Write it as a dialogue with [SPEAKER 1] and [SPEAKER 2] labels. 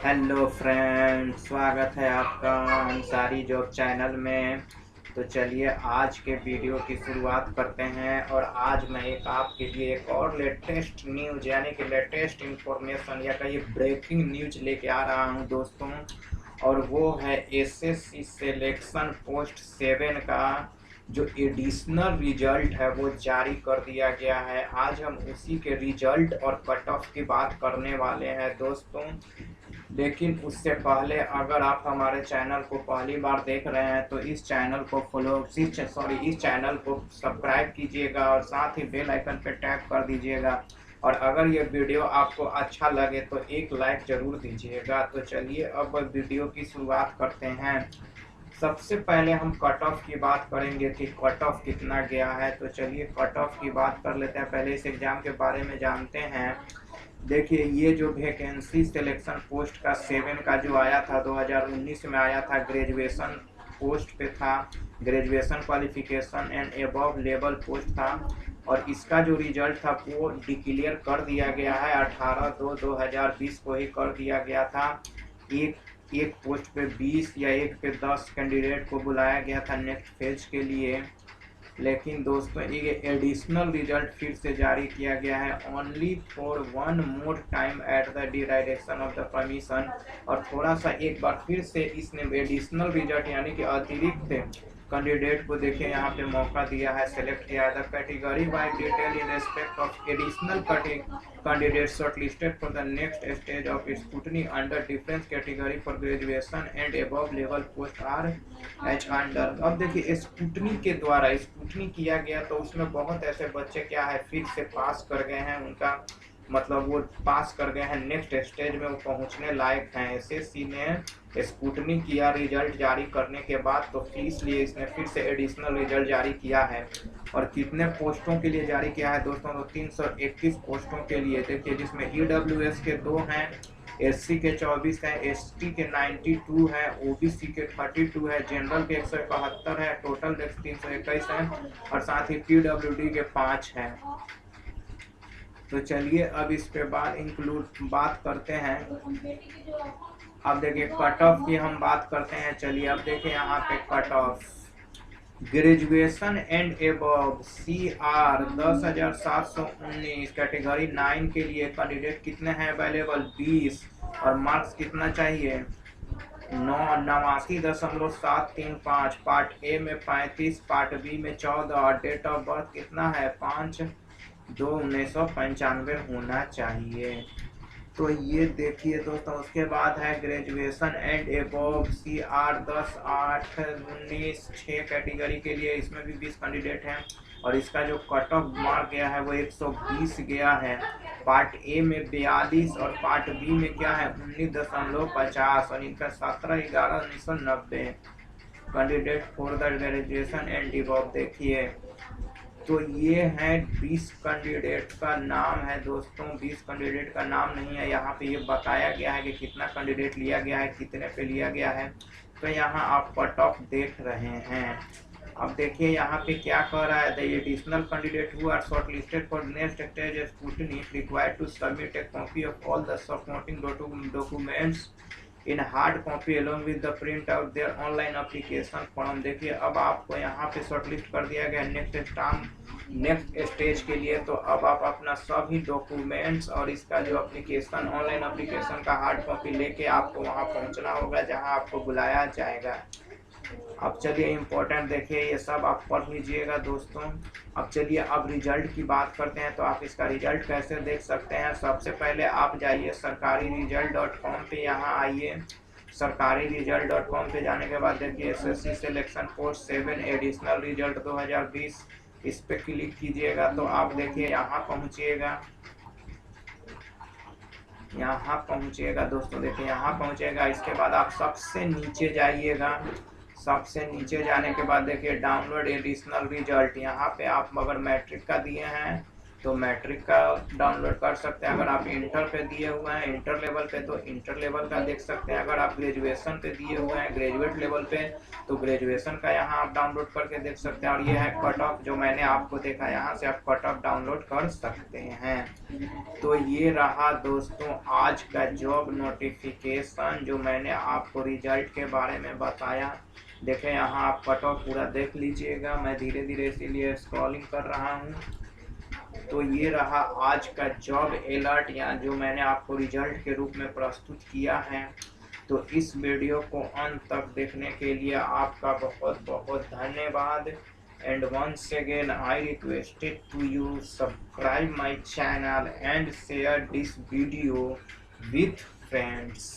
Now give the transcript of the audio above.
[SPEAKER 1] Hello friend, स्वागत है आपका अंसारी जॉब चैनल में। तो चलिए आज के वीडियो की शुरुआत करते हैं। और आज मैं आपके लिए एक और लेटेस्ट न्यूज़ यानी कि लेटेस्ट इंफॉर्मेशन या कहिए ब्रेकिंग न्यूज़ लेके आ रहा हूं दोस्तों। और वो है एसएससी सिलेक्शन पोस्ट 7 का जो एडिशनल रिजल्ट है वो जारी कर दिया गया है। आज हम उसी के रिजल्ट और कट ऑफ की बात करने वाले हैं दोस्तों। लेकिन उससे पहले अगर आप हमारे चैनल को पहली बार देख रहे हैं तो इस चैनल को इस चैनल को सब्सक्राइब कीजिएगा और साथ ही बेल आइकन पर टैप कर दीजिएगा। और अगर ये वीडियो आपको अच्छा लगे तो एक लाइक ज़रूर दीजिएगा। तो चलिए अब वीडियो की शुरुआत करते हैं। सबसे पहले हम कट ऑफ की बात करेंगे कि कट ऑफ कितना गया है। तो चलिए कट ऑफ की बात कर लेते हैं। पहले इस एग्ज़ाम के बारे में जानते हैं। देखिए, ये जो वैकेंसी सिलेक्शन पोस्ट का 7 का जो आया था 2019 में आया था, ग्रेजुएशन पोस्ट पे था। Graduation qualification and above level post था। और इसका जो रिजल्ट था वो डिक्लेयर कर दिया गया है 18/2/2020 को ही कर दिया गया था। एक एक पोस्ट पे 20 या एक पे 10 कैंडिडेट को बुलाया गया था नेक्स्ट फेज के लिए। लेकिन दोस्तों ये एडिशनल रिजल्ट फिर से जारी किया गया है only for one more time at the direction of the commission. और थोड़ा सा एक बार फिर से इसने एडिशनल रिजल्ट यानी कि अतिरिक्त कैंडिडेट को देखिए यहाँ पे मौका दिया है, सेलेक्ट किया है। The category by detail in respect of additional candidate shortlisted for the next stage of scrutiny under difference category for graduation and above level post R H under. अब देखिए स्क्रूटनी के द्वारा स्क्रूटनी किया गया तो उसमें बहुत ऐसे बच्चे क्या है फिर से पास कर गए हैं, उनका मतलब वो पास कर गए हैं, नेक्स्ट स्टेज में वो पहुंचने लायक हैं। एसएससी ने स्क्रूटनी किया रिजल्ट जारी करने के बाद, तो इसलिए इसने फिर से एडिशनल रिजल्ट जारी किया है। और कितने पोस्टों के लिए जारी किया है दोस्तों? तो 321 पोस्टों के लिए। देखिए जिसमें ईडब्ल्यूएस के 2 हैं, एससी के 24 हैं, एसटी के 92 है, ओबीसी के 32 है, जनरल के 171 है, टोटल 321 है और साथ ही पीडब्ल्यूडी के 5 हैं। तो चलिए अब इस पे बात करते हैं। अब देखिए कट ऑफ की हम बात करते हैं। चलिए अब देखिए यहाँ पे cut off graduation and above CR 10,719 category 9 के लिए कैंडिडेट कितने हैं अवेलेबल? 20। और मार्क्स कितना चाहिए? 89.735। पार्ट ए में 35, पार्ट बी में 14 और डेट ऑफ बर्थ कितना है? 5/2/1995 होना चाहिए। तो ये देखिए दोस्तों, उसके बाद है graduation and above CR 10/8/19 6 category के लिए, इसमें भी 20 कैंडिडेट हैं। और इसका जो कट ऑफ मार्क गया है वो 120 गया है। पार्ट ए में 42 और पार्ट बी में क्या है 19.50 और इनका 17/11/1990 candidate for the graduation and above. देखिए तो ये है 20 कैंडिडेट का नाम है दोस्तों। 20 कैंडिडेट का नाम नहीं है यहाँ पे, ये बताया गया है कि कितना कैंडिडेट लिया गया है, कितने पे लिया गया है। तो यहाँ आप कट ऑफ देख रहे हैं। अब देखिए यहाँ पे क्या कह रहा है, the additional candidate who are shortlisted for next stage scrutiny required to submit a copy of all the supporting documents in hard copy along with the print out their online application form. देखिए अब आपको यहाँ पे shortlist कर दिया गया next stage के लिए। तो अब आप अपना सभी डॉक्यूमेंट्स और इसका जो एप्लीकेशन ऑनलाइन एप्लीकेशन का हार्ड कॉपी लेके आपको वहाँ पहुँचना होगा जहाँ आपको बुलाया जाएगा। अब चलिए इम्पोर्टेंट देखिए, ये सब आप पढ़ लीजिएगा दोस्तों। अब चलिए अब रिजल्ट की बात करते हैं। तो आप इसका रिजल्ट कैसे देख सकते हैं? सबसे पहले आप जाइए सरकारीरिजल्ट.com पे, यहाँ आइए सरकारीरिजल्ट.com पे जाने के बाद देखिए SSC selection post 7 additional result 2020, इस पे क्लिक कीजिएगा तो आप देखिए यहाँ पहुँचिएगा दोस्तों। देखिए यहाँ पहुँचेगा, इसके बाद आप सबसे नीचे जाइएगा। सबसे नीचे जाने के बाद देखिए डाउनलोड एडिशनल रिजल्ट। यहाँ पे आप अगर मैट्रिक का दिए हैं तो मैट्रिक का डाउनलोड कर सकते हैं। अगर आप इंटर पे दिए हुए हैं, इंटर लेवल पे, तो इंटर लेवल का देख सकते हैं। अगर आप ग्रेजुएशन पे दिए हुए हैं, ग्रेजुएट लेवल पे, तो ग्रेजुएशन का यहाँ आप डाउनलोड करके देख सकते हैं। और ये है कट ऑफ, जो मैंने आपको देखा, यहाँ से आप कट ऑफ डाउनलोड कर सकते हैं। तो ये रहा दोस्तों आज का जॉब नोटिफिकेशन, जो मैंने आपको रिजल्ट के बारे में बताया। देखें यहाँ आप कट ऑफ पूरा देख लीजिएगा, मैं धीरे धीरे इसीलिए स्क्रॉलिंग कर रहा हूँ। तो ये रहा आज का जॉब अलर्ट, या जो मैंने आपको रिजल्ट के रूप में प्रस्तुत किया है। तो इस वीडियो को अंत तक देखने के लिए आपका बहुत बहुत धन्यवाद। And once again I requested to you subscribe my channel and share this video with friends.